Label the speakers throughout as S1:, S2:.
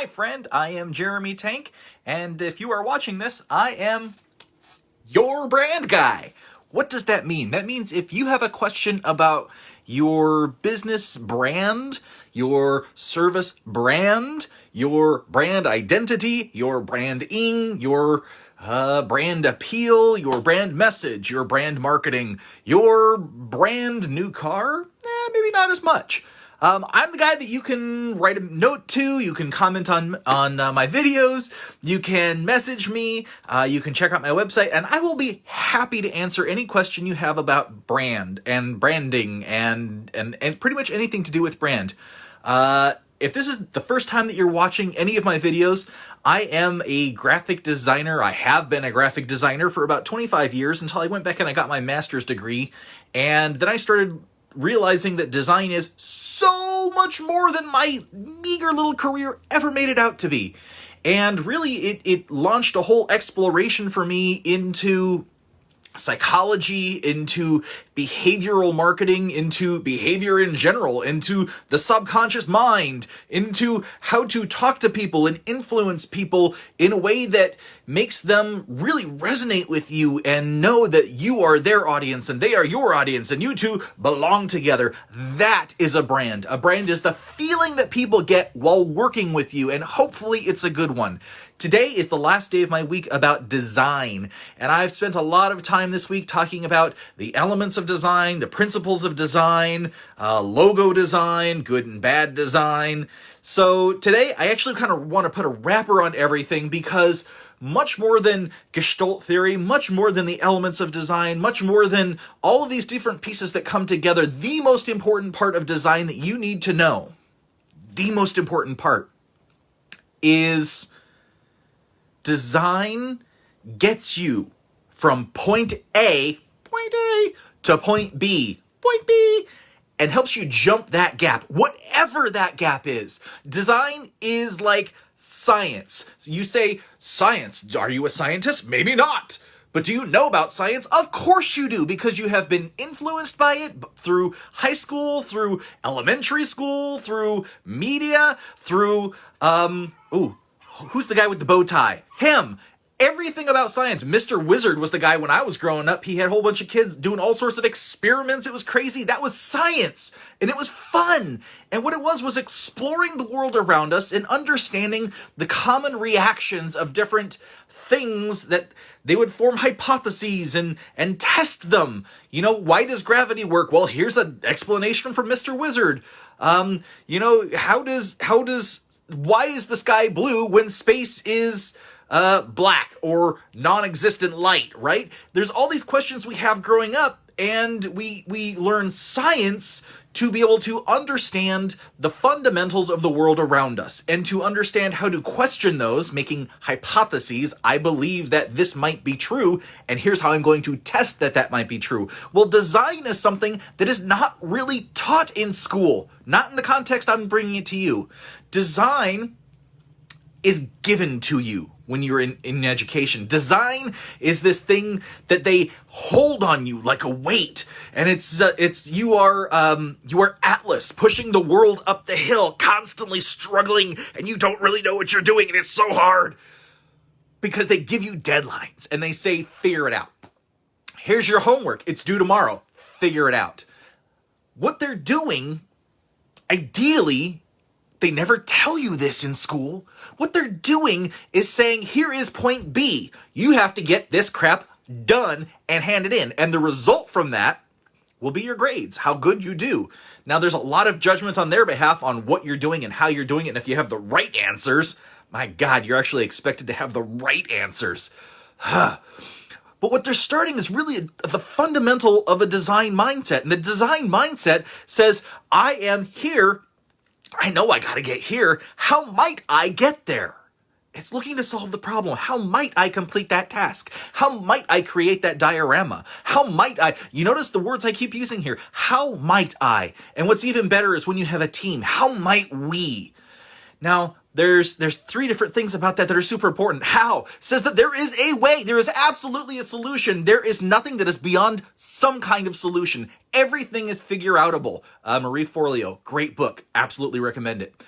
S1: Hi friend, I am Jeremy Tank, and if you are watching this, I am your brand guy. What does that mean? That means if you have a question about your business brand, your service brand, your brand identity, your branding, your brand appeal, your brand message, your brand marketing, your brand new car, maybe not as much. I'm the guy that you can write a note to, you can comment on my videos, you can message me, you can check out my website, and I will be happy to answer any question you have about brand and branding and pretty much anything to do with brand. If this is the first time that you're watching any of my videos, I am a graphic designer. I have been a graphic designer for about 25 years until I went back and I got my master's degree, and then I started realizing that design is so much more than my meager little career ever made it out to be. And really, it launched a whole exploration for me into psychology, into behavioral marketing, into behavior in general, into the subconscious mind, into how to talk to people and influence people in a way that makes them really resonate with you and know that you are their audience and they are your audience and you two belong together. That is a brand. A brand is the feeling that people get while working with you, and hopefully it's a good one. Today is the last day of my week about design, and I've spent a lot of time this week talking about the elements of design, the principles of design, logo design, good and bad design. So today I actually kind of want to put a wrapper on everything, because much more than Gestalt theory, much more than the elements of design, much more than all of these different pieces that come together, the most important part of design that you need to know, the most important part, is design gets you from point A to point B, and helps you jump that gap, whatever that gap is. Design is like science. You say, science, are you a scientist? Maybe not. But do you know about science? Of course you do, because you have been influenced by it through high school, through elementary school, through media, through, who's the guy with the bow tie? Him. Everything about science. Mr. Wizard was the guy when I was growing up. He had a whole bunch of kids doing all sorts of experiments. It was crazy. That was science. And it was fun. And what it was exploring the world around us and understanding the common reactions of different things, that they would form hypotheses and test them. You know, why does gravity work? Well, here's an explanation from Mr. Wizard. Why is the sky blue when space is black or non-existent light, right? There's all these questions we have growing up, and we learn science to be able to understand the fundamentals of the world around us and to understand how to question those, making hypotheses. I believe that this might be true, and here's how I'm going to test that might be true. Well, design is something that is not really taught in school, not in the context I'm bringing it to you. Design is given to you when you're in education. Design is this thing that they hold on you like a weight, and you are Atlas pushing the world up the hill, constantly struggling, and you don't really know what you're doing, and it's so hard because they give you deadlines and they say, figure it out. Here's your homework. It's due tomorrow. Figure it out. What they're doing, ideally, they never tell you this in school. What they're doing is saying, here is point B. You have to get this crap done and hand it in. And the result from that will be your grades, how good you do. Now, there's a lot of judgment on their behalf on what you're doing and how you're doing it. And if you have the right answers, my God, you're actually expected to have the right answers. But what they're starting is really the fundamental of a design mindset. And the design mindset says, I am here. I know I gotta get here. How might I get there? It's looking to solve the problem. How might I complete that task? How might I create that diorama? How might I? You notice the words I keep using here. How might I? And what's even better is when you have a team. How might we? Now, there's three different things about that are super important. How says that there is a way. There is absolutely a solution. There is nothing that is beyond some kind of solution. Everything is figure outable. Marie Forleo, great book. Absolutely recommend it.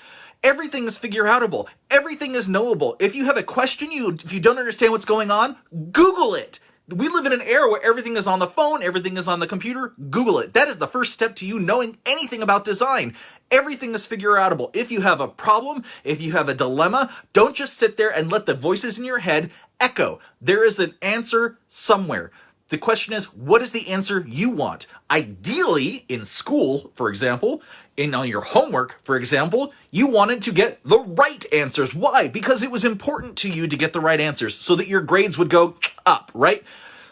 S1: Everything is figure-outable. Everything is knowable. If you have a question, if you don't understand what's going on, Google it. We live in an era where everything is on the phone, everything is on the computer. Google it. That is the first step to you knowing anything about design. Everything is figure-outable. If you have a problem, if you have a dilemma, don't just sit there and let the voices in your head echo. There is an answer somewhere. The question is, what is the answer you want? Ideally, in school, for example, on your homework, for example, you wanted to get the right answers. Why? Because it was important to you to get the right answers so that your grades would go up, right?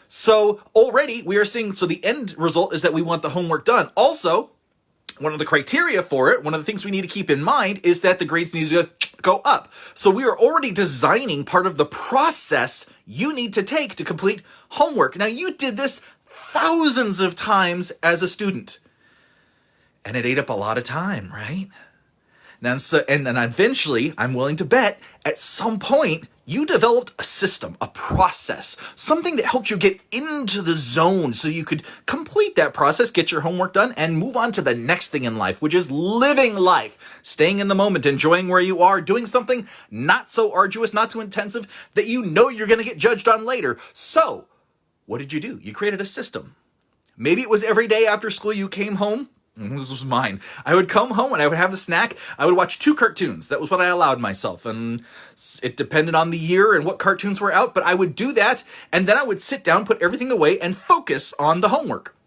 S1: So already we are seeing, so the end result is that we want the homework done. Also, one of the criteria for it, one of the things we need to keep in mind is that the grades need to go up. So we are already designing part of the process you need to take to complete homework. Now, you did this thousands of times as a student, and it ate up a lot of time, right? Now, and then eventually, I'm willing to bet, at some point, you developed a system, a process, something that helped you get into the zone so you could complete that process, get your homework done, and move on to the next thing in life, which is living life, staying in the moment, enjoying where you are, doing something not so arduous, not too intensive, that you know you're going to get judged on later. So, what did you do? You created a system. Maybe it was every day after school you came home. This was mine. I would come home and I would have a snack. I would watch 2 cartoons. That was what I allowed myself. And it depended on the year and what cartoons were out, but I would do that. And then I would sit down, put everything away, and focus on the homework.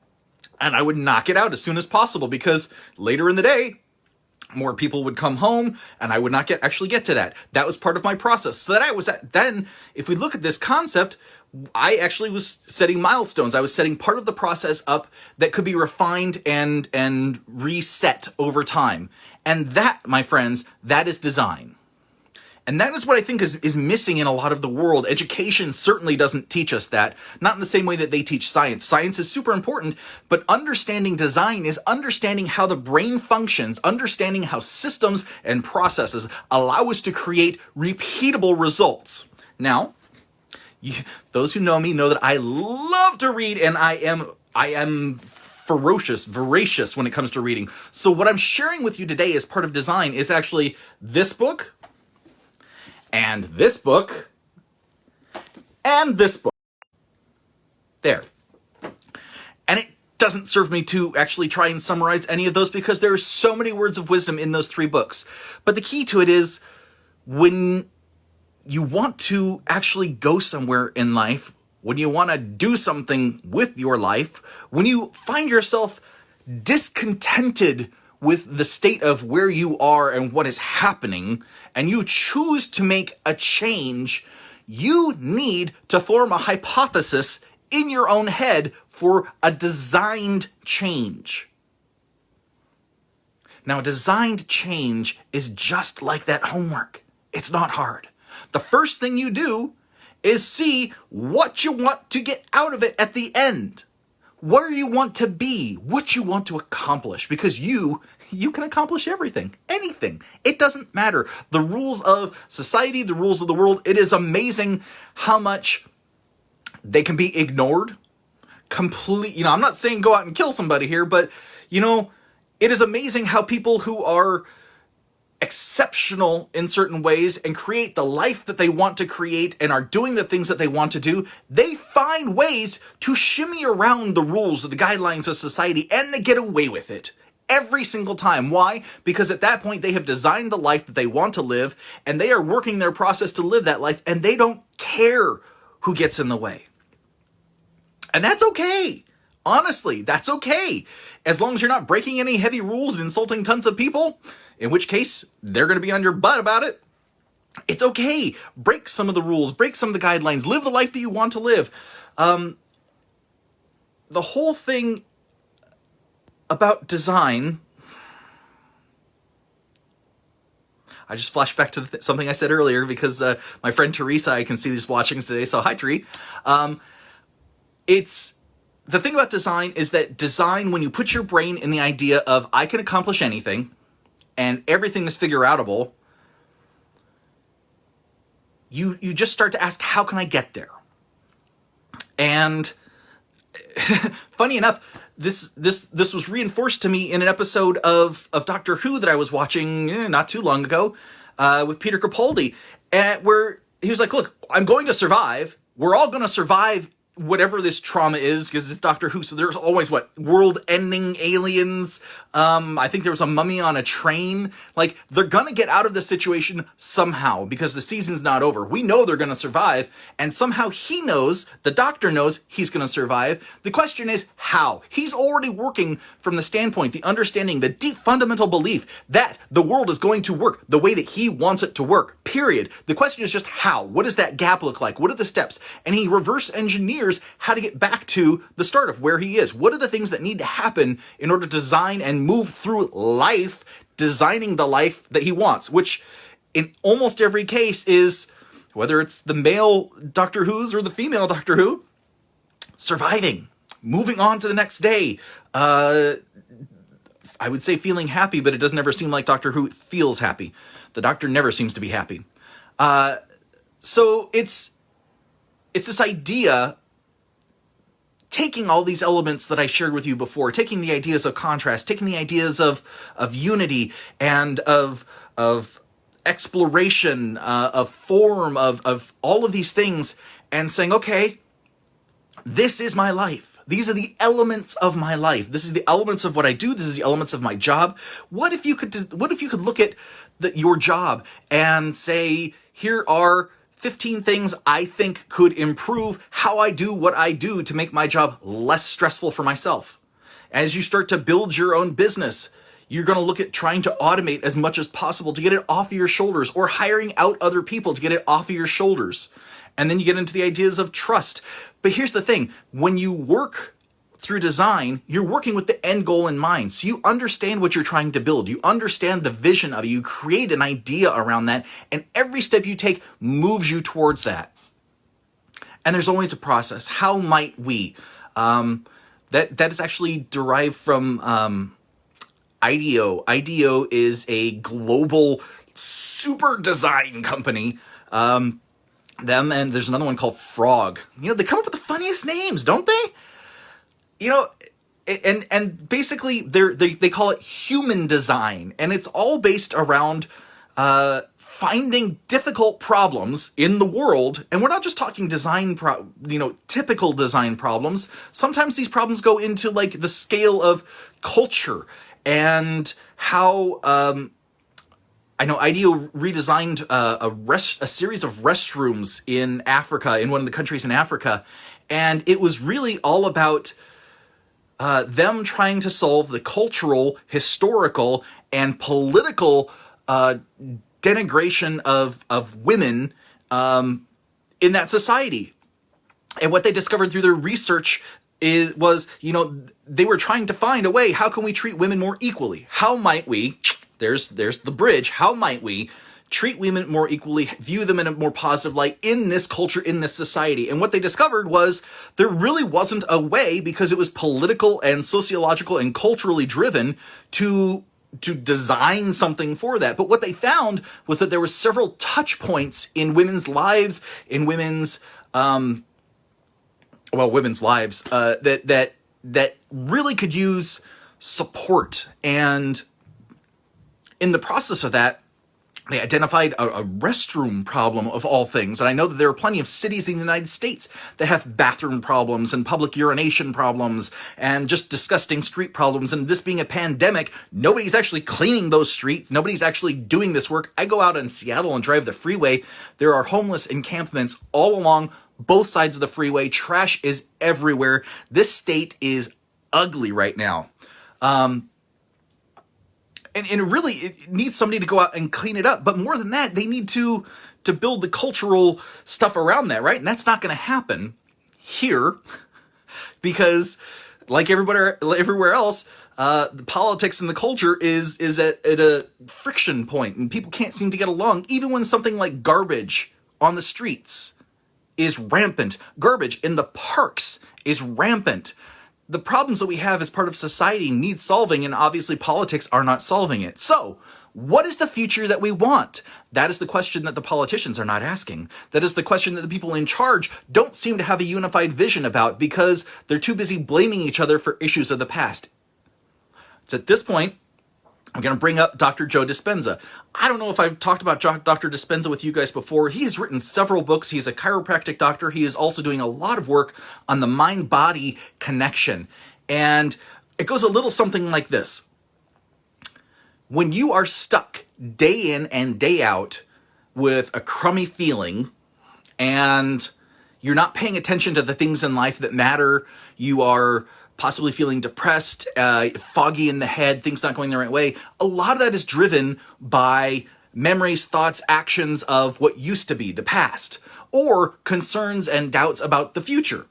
S1: And I would knock it out as soon as possible because later in the day, more people would come home and I would not actually get to that. That was part of my process. So that then, if we look at this concept, I actually was setting milestones. I was setting part of the process up that could be refined and reset over time. And that, my friends, that is design. And that is what I think is missing in a lot of the world. Education certainly doesn't teach us that. Not in the same way that they teach science. Science is super important, but understanding design is understanding how the brain functions, understanding how systems and processes allow us to create repeatable results. Now, those who know me know that I love to read, and I am voracious when it comes to reading. So what I'm sharing with you today as part of design is actually this book, and this book, and this book. There. And it doesn't serve me to actually try and summarize any of those because there are so many words of wisdom in those 3 books. But the key to it is when you want to actually go somewhere in life, when you want to do something with your life, when you find yourself discontented with the state of where you are and what is happening, and you choose to make a change, you need to form a hypothesis in your own head for a designed change. Now, a designed change is just like that homework. It's not hard. The first thing you do is see what you want to get out of it at the end. Where you want to be, what you want to accomplish, because you can accomplish everything, anything. It doesn't matter. The rules of society, the rules of the world, it is amazing how much they can be ignored. I'm not saying go out and kill somebody here, but, it is amazing how people who are exceptional in certain ways and create the life that they want to create and are doing the things that they want to do, they find ways to shimmy around the rules of the guidelines of society, and they get away with it every single time. Why? Because at that point they have designed the life that they want to live, and they are working their process to live that life, and they don't care who gets in the way. And that's okay. Honestly, that's okay. As long as you're not breaking any heavy rules and insulting tons of people, in which case they're going to be on your butt about it. It's okay. Break some of the rules, break some of the guidelines, live the life that you want to live. The whole thing about design, I just flashed back to something I said earlier because my friend Teresa, I can see these watchings today, so hi Tree. The thing about design is that design, when you put your brain in the idea of I can accomplish anything and everything is figure-outable, you just start to ask, how can I get there? And funny enough, this was reinforced to me in an episode of Doctor Who that I was watching not too long ago with Peter Capaldi, where he was like, look, I'm going to survive. We're all going to survive whatever this trauma is, because it's Doctor Who, so there's always, world-ending aliens, I think there was a mummy on a train, like, they're gonna get out of the situation somehow, because the season's not over. We know they're gonna survive, and somehow he knows, the Doctor knows, he's gonna survive. The question is, how? He's already working from the standpoint, the understanding, the deep fundamental belief that the world is going to work the way that he wants it to work, period. The question is just how? What does that gap look like? What are the steps? And he reverse engineers how to get back to the start of where he is. What are the things that need to happen in order to design and move through life, designing the life that he wants, which in almost every case is, whether it's the male Doctor Who's or the female Doctor Who, surviving, moving on to the next day. I would say feeling happy, but it doesn't ever seem like Doctor Who feels happy. The Doctor never seems to be happy. So it's this idea, taking all these elements that I shared with you before, taking the ideas of contrast, taking the ideas of unity and of exploration, of form, of all of these things, and saying, okay, this is my life. These are the elements of my life. This is the elements of what I do. This is the elements of my job. What if you could look at your job and say, here are 15 things I think could improve how I do what I do to make my job less stressful for myself. As you start to build your own business, you're going to look at trying to automate as much as possible to get it off of your shoulders, or hiring out other people to get it off of your shoulders. And then you get into the ideas of trust. But here's the thing, when you work through design, you're working with the end goal in mind. So you understand what you're trying to build. You understand the vision of it. You create an idea around that, and every step you take moves you towards that. And there's always a process. How might we? That is actually derived from IDEO. IDEO is a global super design company. Them, and there's another one called Frog. You know, they come up with the funniest names, don't they? You know, and basically they call it human design, and it's all based around finding difficult problems in the world. And we're not just talking typical design problems. Sometimes these problems go into like the scale of culture and how I know IDEO redesigned a series of restrooms in Africa, in one of the countries in Africa, and it was really all about them trying to solve the cultural, historical, and political denigration of women in that society. And what they discovered through their research was they were trying to find a way, how can we treat women more equally? How might we, there's the bridge, how might we treat women more equally, view them in a more positive light in this culture, in this society? And what they discovered was there really wasn't a way, because it was political and sociological and culturally driven, to design something for that. But what they found was that there were several touch points in women's lives, in women's lives, that really could use support. And in the process of that, they identified a restroom problem of all things. And I know that there are plenty of cities in the United States that have bathroom problems and public urination problems and just disgusting street problems. And this being a pandemic, nobody's actually cleaning those streets. Nobody's actually doing this work. I go out in Seattle and drive the freeway. There are homeless encampments all along both sides of the freeway. Trash is everywhere. This state is ugly right now. And really, it needs somebody to go out and clean it up. But more than that, they need to build the cultural stuff around that, right? And that's not going to happen here because, like everywhere else, the politics and the culture is at a friction point, and people can't seem to get along, even when something like garbage on the streets is rampant. Garbage in the parks is rampant. The problems that we have as part of society need solving, and obviously politics are not solving it. So, What is the future that we want? That is the question that the politicians are not asking. That is the question that the people in charge don't seem to have a unified vision about because they're too busy blaming each other for issues of the past. It's at this point, I'm going to bring up Dr. Joe Dispenza. I don't know if I've talked about Dr. Dispenza with you guys before. He has written several books. He's a chiropractic doctor. He is also doing a lot of work on the mind-body connection. And it goes a little something like this. When you are stuck day in and day out with a crummy feeling and you're not paying attention to the things in life that matter, you are possibly feeling depressed, foggy in the head, things not going the right way, a lot of that is driven by memories, thoughts, actions of what used to be, the past, or concerns and doubts about the future.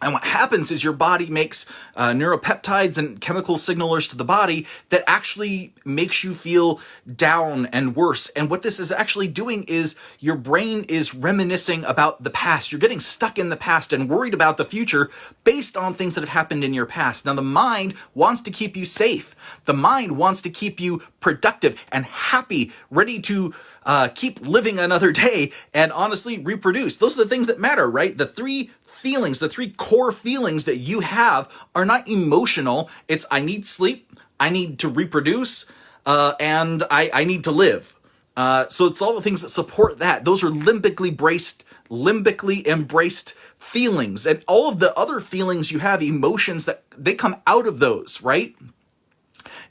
S1: And what happens is your body makes neuropeptides and chemical signalers to the body that actually makes you feel down and worse. And what this is actually doing is your brain is reminiscing about the past. You're getting stuck in the past and worried about the future based on things that have happened in your past. Now, the mind wants to keep you safe. The mind wants to keep you productive and happy, ready to keep living another day and honestly reproduce. Those are the things that matter, right? The three core feelings that you have are not emotional. It's I need sleep, I need to reproduce, and I need to live. So it's all the things that support that. Those are limbically embraced feelings. And all of the other feelings you have, emotions, that they come out of those, right?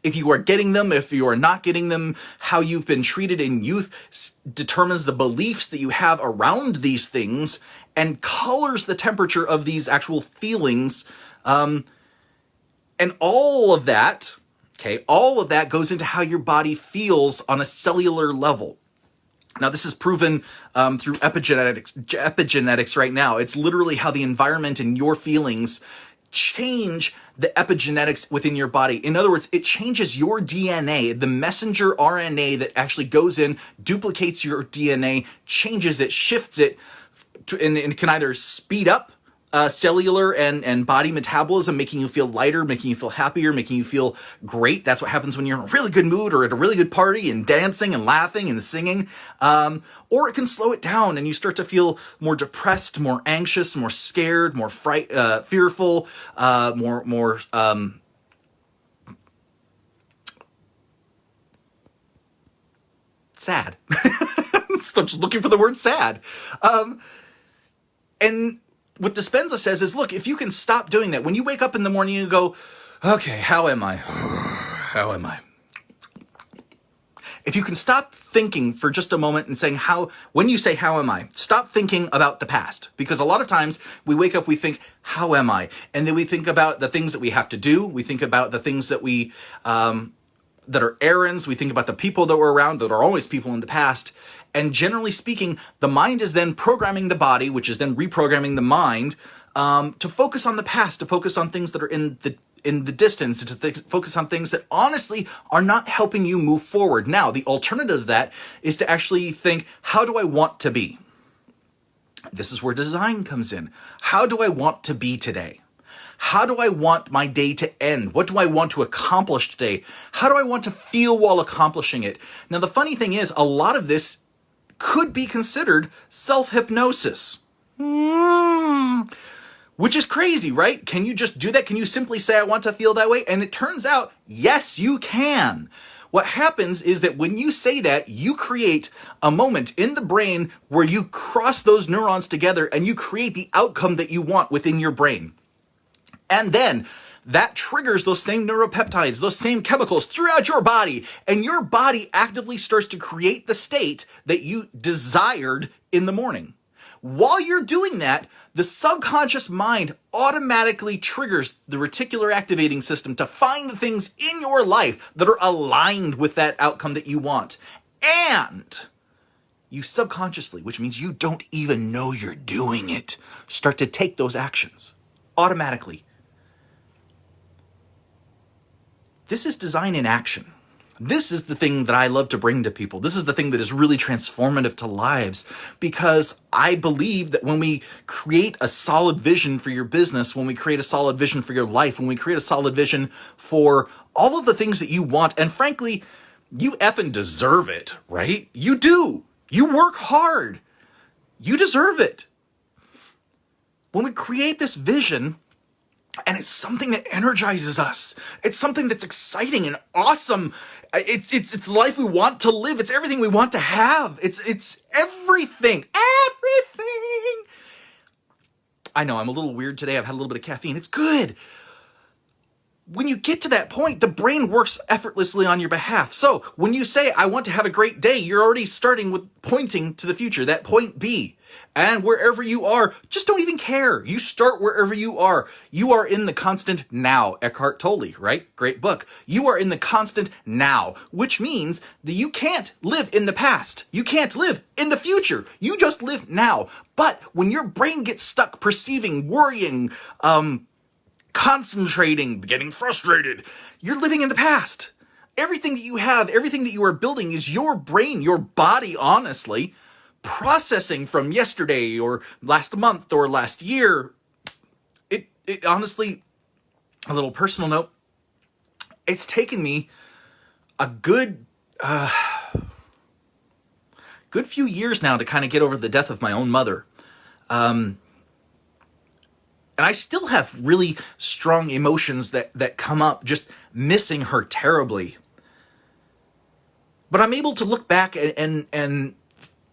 S1: If you are getting them, if you are not getting them, how you've been treated in youth determines the beliefs that you have around these things and colors the temperature of these actual feelings. And all of that goes into how your body feels on a cellular level. Now, this is proven through epigenetics right now. It's literally how the environment and your feelings change the epigenetics within your body. In other words, it changes your DNA. The messenger RNA that actually goes in, duplicates your DNA, changes it, shifts it, and it can either speed up cellular and body metabolism, making you feel lighter, making you feel happier, making you feel great. That's what happens when you're in a really good mood or at a really good party and dancing and laughing and singing. Or it can slow it down and you start to feel more depressed, more anxious, more scared, more fearful, more sad. I'm just looking for the word sad. And what Dispenza says is, look, if you can stop doing that, when you wake up in the morning and you go, okay, how am I? How am I? If you can stop thinking for just a moment and saying when you say, how am I? Stop thinking about the past. Because a lot of times we wake up, we think, how am I? And then we think about the things that we have to do. We think about the things that that are errands. We think about the people that were around that are always people in the past. And generally speaking, the mind is then programming the body, which is then reprogramming the mind, to focus on the past, to focus on things that are in the distance, to focus on things that honestly are not helping you move forward. Now, the alternative to that is to actually think, how do I want to be? This is where design comes in. How do I want to be today? How do I want my day to end? What do I want to accomplish today? How do I want to feel while accomplishing it? Now, the funny thing is, a lot of this could be considered self-hypnosis. Which is crazy, right? Can you just do that? Can you simply say, I want to feel that way? And it turns out, yes, you can. What happens is that when you say that, you create a moment in the brain where you cross those neurons together and you create the outcome that you want within your brain. And then that triggers those same neuropeptides, those same chemicals throughout your body. And your body actively starts to create the state that you desired in the morning. While you're doing that, the subconscious mind automatically triggers the reticular activating system to find the things in your life that are aligned with that outcome that you want. And you subconsciously, which means you don't even know you're doing it, start to take those actions automatically. This is design in action. This is the thing that I love to bring to people. This is the thing that is really transformative to lives, because I believe that when we create a solid vision for your business, when we create a solid vision for your life, when we create a solid vision for all of the things that you want, and frankly, you effing deserve it, right? You do. You work hard. You deserve it. When we create this vision, and it's something that energizes us, it's something that's exciting and awesome. It's the life we want to live. It's everything we want to have. It's everything. Everything. I know I'm a little weird today. I've had a little bit of caffeine. It's good. When you get to that point, the brain works effortlessly on your behalf. So when you say, I want to have a great day, you're already starting with pointing to the future, that point B. And wherever you are, just don't even care. You start wherever you are. You are in the constant now. Eckhart Tolle, right? Great book. You are in the constant now, which means that you can't live in the past. You can't live in the future. You just live now. But when your brain gets stuck perceiving, worrying, concentrating, getting frustrated, you're living in the past. Everything that you have, everything that you are building is your brain, your body, honestly, processing from yesterday or last month or last year. It honestly, a little personal note, it's taken me a good few years now to kind of get over the death of my own mother. And I still have really strong emotions that come up just missing her terribly. But I'm able to look back and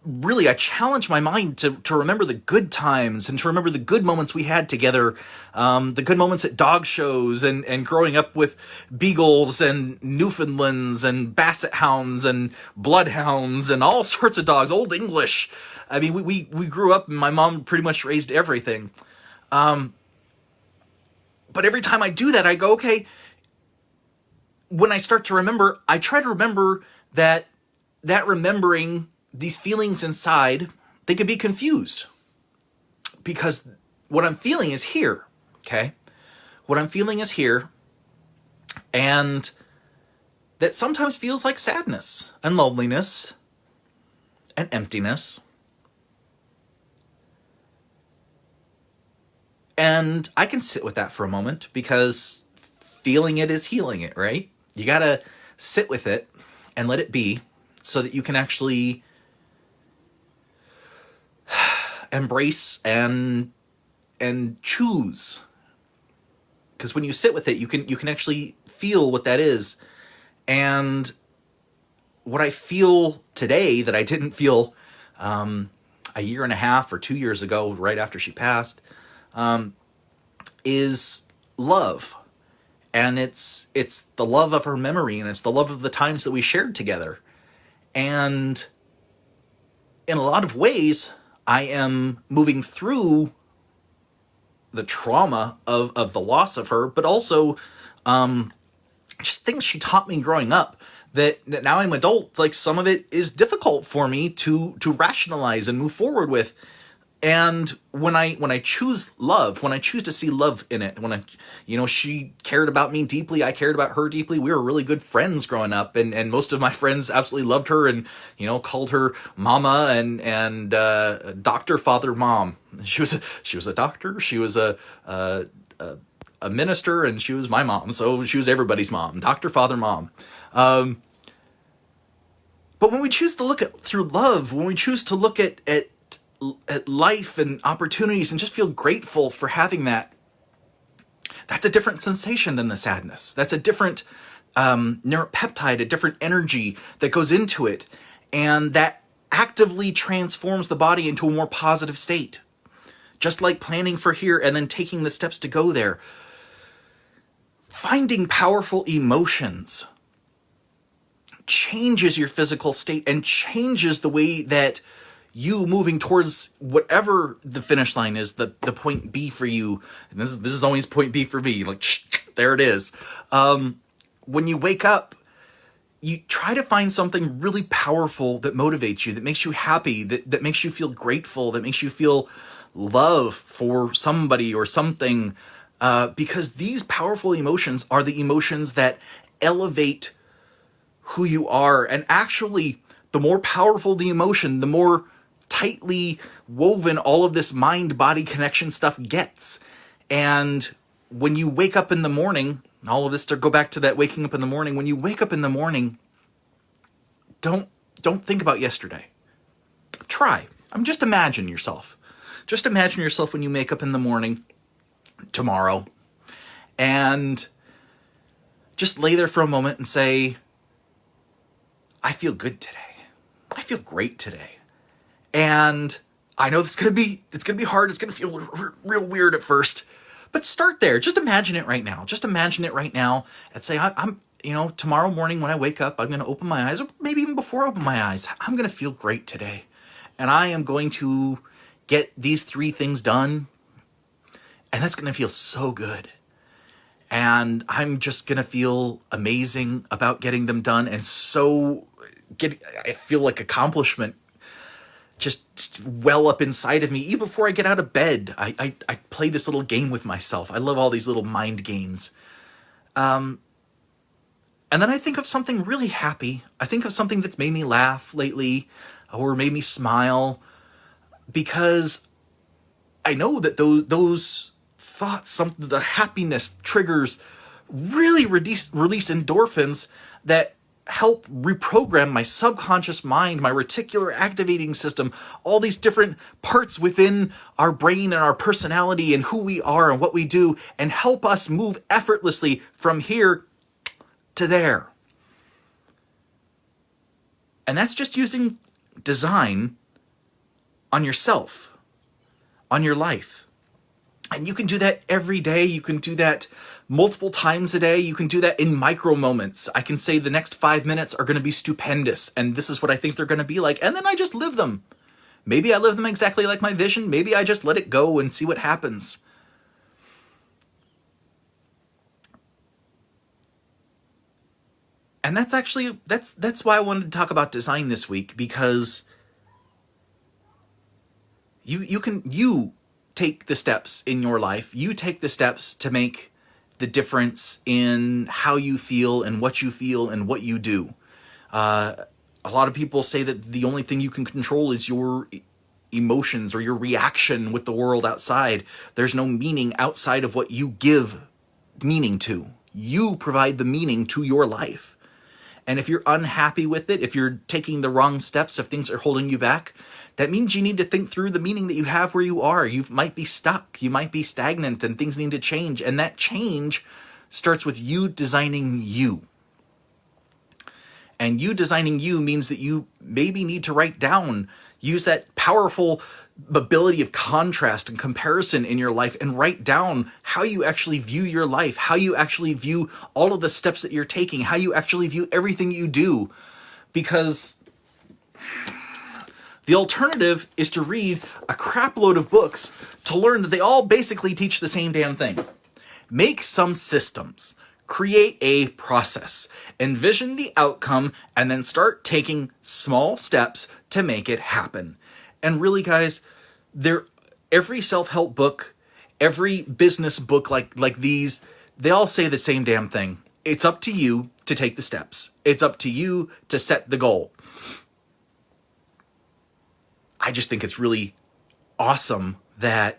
S1: really, I challenge my mind to remember the good times and to remember the good moments we had together, the good moments at dog shows and growing up with beagles and Newfoundlands and basset hounds and bloodhounds and all sorts of dogs, Old English. I mean, we grew up and my mom pretty much raised everything. But every time I do that, I go, okay, when I start to remember, I try to remember that remembering these feelings inside, they can be confused because what I'm feeling is here, okay? What I'm feeling is here, and that sometimes feels like sadness and loneliness and emptiness. And I can sit with that for a moment because feeling it is healing it, right? You gotta sit with it and let it be so that you can actually embrace and choose. Because when you sit with it, you can actually feel what that is. And what I feel today that I didn't feel a year and a half or 2 years ago, right after she passed, is love. And it's the love of her memory, and it's the love of the times that we shared together. And in a lot of ways, I am moving through the trauma of the loss of her, but also just things she taught me growing up that now I'm adult. Like, some of it is difficult for me to rationalize and move forward with. And when I choose love, when I choose to see love in it, when she cared about me deeply, I cared about her deeply. We were really good friends growing up, and most of my friends absolutely loved her and, called her Mama and Doctor, Father, Mom. She was a doctor, she was a minister, and she was my mom. So she was everybody's mom, Doctor, Father, Mom. But when we choose to look through love, when we choose to look at life and opportunities and just feel grateful for having that, that's a different sensation than the sadness. That's a different neuropeptide, a different energy that goes into it, and that actively transforms the body into a more positive state. Just like planning for here and then taking the steps to go there. Finding powerful emotions changes your physical state and changes the way that you moving towards whatever the finish line is, the point B for you. And this is always point B for me. Like, there it is. When you wake up, you try to find something really powerful that motivates you, that makes you happy, that makes you feel grateful, that makes you feel love for somebody or something. Because these powerful emotions are the emotions that elevate who you are. And actually, the more powerful the emotion, the more tightly woven all of this mind-body connection stuff gets. And when you wake up in the morning, all of this to go back to that waking up in the morning, when you wake up in the morning, Don't think about yesterday. Try. Just imagine yourself. Just imagine yourself when you wake up in the morning tomorrow, and just lay there for a moment and say, I feel good today. I feel great today. And I know it's gonna be hard. It's gonna feel real weird at first, but start there. Just imagine it right now. Just imagine it right now and say, I'm tomorrow morning when I wake up, I'm gonna open my eyes, or maybe even before I open my eyes, I'm gonna feel great today. And I am going to get these 3 things done. And that's gonna feel so good. And I'm just gonna feel amazing about getting them done, and I feel like accomplishment just well up inside of me. Even before I get out of bed, I play this little game with myself. I love all these little mind games. And then I think of something really happy. I think of something that's made me laugh lately or made me smile, because I know that those thoughts, the happiness triggers really release endorphins that help reprogram my subconscious mind, my reticular activating system, all these different parts within our brain and our personality and who we are and what we do, and help us move effortlessly from here to there. And that's just using design on yourself, on your life. And you can do that every day. You can do that multiple times a day. You can do that in micro moments. I can say the next 5 minutes are going to be stupendous, and this is what I think they're going to be like. And then I just live them. Maybe I live them exactly like my vision. Maybe I just let it go and see what happens. And that's why I wanted to talk about design this week, because you take the steps in your life. You take the steps to make the difference in how you feel and what you do. A lot of people say that the only thing you can control is your emotions or your reaction with the world outside. There's no meaning outside of what you give meaning to. You provide the meaning to your life. And if you're unhappy with it, if you're taking the wrong steps, if things are holding you back, that means you need to think through the meaning that you have where you are. You might be stuck. You might be stagnant, and things need to change. And that change starts with you designing you. And you designing you means that you maybe need to write down, use that powerful ability of contrast and comparison in your life, and write down how you actually view your life, how you actually view all of the steps that you're taking, how you actually view everything you do. Because the alternative is to read a crap load of books to learn that they all basically teach the same damn thing. Make some systems. Create a process. Envision the outcome, and then start taking small steps to make it happen. And really, guys, every self-help book, every business book like these, they all say the same damn thing. It's up to you to take the steps. It's up to you to set the goal. I just think it's really awesome that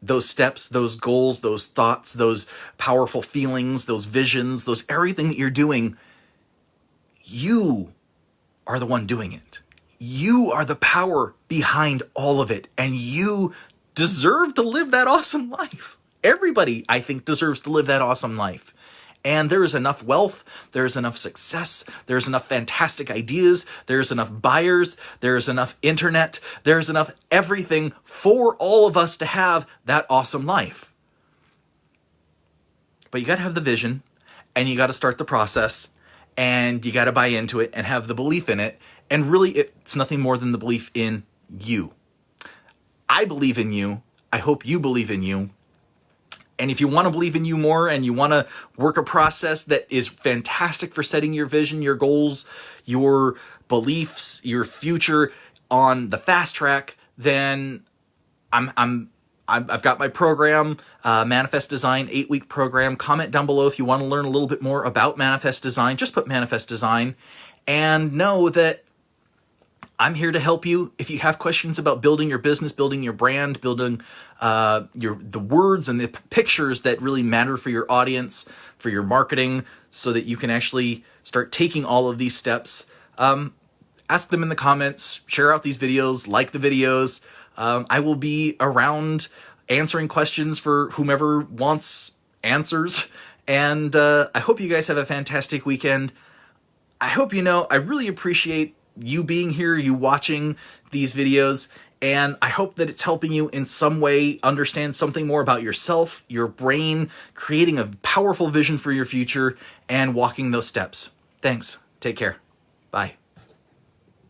S1: those steps, those goals, those thoughts, those powerful feelings, those visions, everything that you're doing, you are the one doing it. You are the power behind all of it, and you deserve to live that awesome life. Everybody, I think, deserves to live that awesome life. And there is enough wealth, there is enough success, there's enough fantastic ideas, there's enough buyers, there's enough internet, there's enough everything for all of us to have that awesome life. But you got to have the vision, and you got to start the process, and you got to buy into it and have the belief in it. And really, it's nothing more than the belief in you. I believe in you. I hope you believe in you. And if you want to believe in you more, and you want to work a process that is fantastic for setting your vision, your goals, your beliefs, your future on the fast track, then I've got my program, Manifest Design, 8-week program. Comment down below if you want to learn a little bit more about Manifest Design. Just put Manifest Design, and know that I'm here to help you. If you have questions about building your business, building your brand, building the words and the pictures that really matter for your audience, for your marketing, so that you can actually start taking all of these steps, ask them in the comments, share out these videos, like the videos. I will be around answering questions for whomever wants answers. And I hope you guys have a fantastic weekend. I hope you know I really appreciate you being here, you watching these videos, and I hope that it's helping you in some way understand something more about yourself, your brain, creating a powerful vision for your future, and walking those steps. Thanks. Take care. Bye.